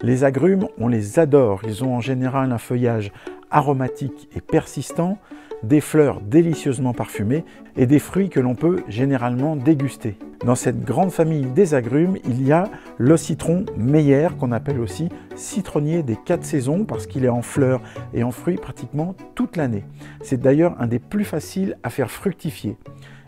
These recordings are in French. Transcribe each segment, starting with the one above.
Les agrumes, on les adore. Ils ont en général un feuillage aromatique et persistant, des fleurs délicieusement parfumées et des fruits que l'on peut généralement déguster. Dans cette grande famille des agrumes, il y a le citron Meyer, qu'on appelle aussi citronnier des 4 saisons parce qu'il est en fleurs et en fruits pratiquement toute l'année. C'est d'ailleurs un des plus faciles à faire fructifier.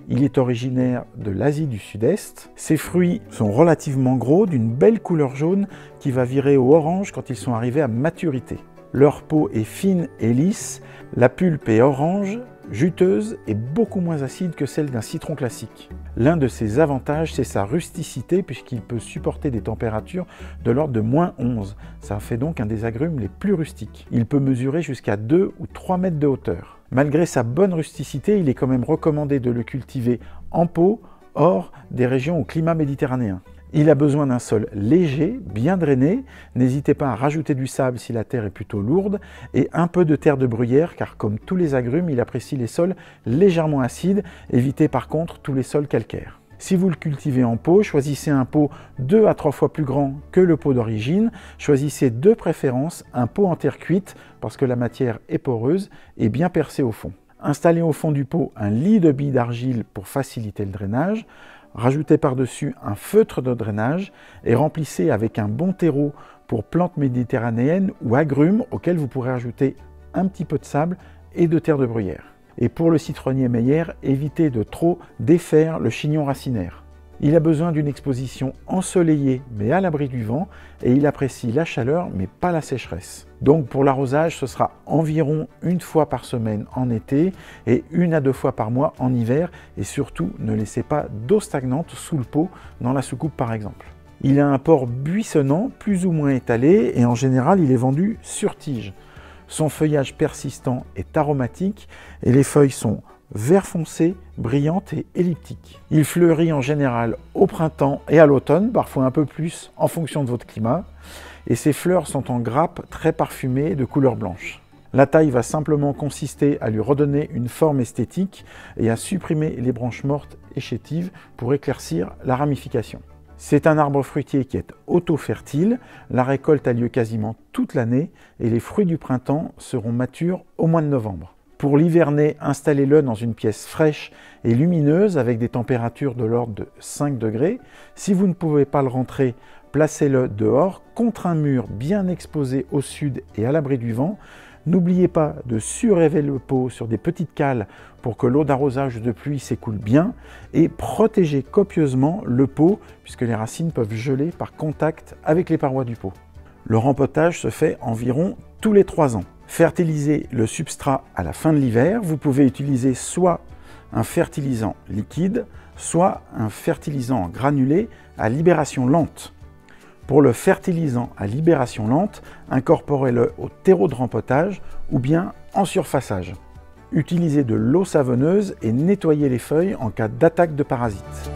Il est originaire de l'Asie du Sud-Est. Ses fruits sont relativement gros, d'une belle couleur jaune qui va virer au orange quand ils sont arrivés à maturité. Leur peau est fine et lisse, la pulpe est orange, juteuse et beaucoup moins acide que celle d'un citron classique. L'un de ses avantages, c'est sa rusticité puisqu'il peut supporter des températures de l'ordre de -11. Ça fait donc un des agrumes les plus rustiques. Il peut mesurer jusqu'à 2 ou 3 mètres de hauteur. Malgré sa bonne rusticité, il est quand même recommandé de le cultiver en pot, hors des régions au climat méditerranéen. Il a besoin d'un sol léger, bien drainé. N'hésitez pas à rajouter du sable si la terre est plutôt lourde et un peu de terre de bruyère car comme tous les agrumes, il apprécie les sols légèrement acides. Évitez par contre tous les sols calcaires. Si vous le cultivez en pot, choisissez un pot 2 à 3 fois plus grand que le pot d'origine. Choisissez de préférence un pot en terre cuite parce que la matière est poreuse et bien percée au fond. Installez au fond du pot un lit de billes d'argile pour faciliter le drainage. Rajoutez par-dessus un feutre de drainage et remplissez avec un bon terreau pour plantes méditerranéennes ou agrumes auxquels vous pourrez ajouter un petit peu de sable et de terre de bruyère. Et pour le citronnier Meyer, évitez de trop défaire le chignon racinaire. Il a besoin d'une exposition ensoleillée mais à l'abri du vent et il apprécie la chaleur mais pas la sécheresse. Donc pour l'arrosage, ce sera environ 1 fois par semaine en été et 1 à 2 fois par mois en hiver et surtout ne laissez pas d'eau stagnante sous le pot dans la soucoupe par exemple. Il a un port buissonnant plus ou moins étalé et en général il est vendu sur tige. Son feuillage persistant est aromatique et les feuilles sont vert foncé, brillantes et elliptiques. Il fleurit en général au printemps et à l'automne, parfois un peu plus en fonction de votre climat, et ses fleurs sont en grappes très parfumées de couleur blanche. La taille va simplement consister à lui redonner une forme esthétique et à supprimer les branches mortes et chétives pour éclaircir la ramification. C'est un arbre fruitier qui est auto-fertile, la récolte a lieu quasiment toute l'année et les fruits du printemps seront matures au mois de novembre. Pour l'hiverner, installez-le dans une pièce fraîche et lumineuse avec des températures de l'ordre de 5 degrés. Si vous ne pouvez pas le rentrer, placez-le dehors contre un mur bien exposé au sud et à l'abri du vent. N'oubliez pas de surélever le pot sur des petites cales pour que l'eau d'arrosage de pluie s'écoule bien et protégez copieusement le pot puisque les racines peuvent geler par contact avec les parois du pot. Le rempotage se fait environ tous les 3 ans. Fertilisez le substrat à la fin de l'hiver. Vous pouvez utiliser soit un fertilisant liquide, soit un fertilisant granulé à libération lente. Pour le fertilisant à libération lente, incorporez-le au terreau de rempotage ou bien en surfaçage. Utilisez de l'eau savonneuse et nettoyez les feuilles en cas d'attaque de parasites.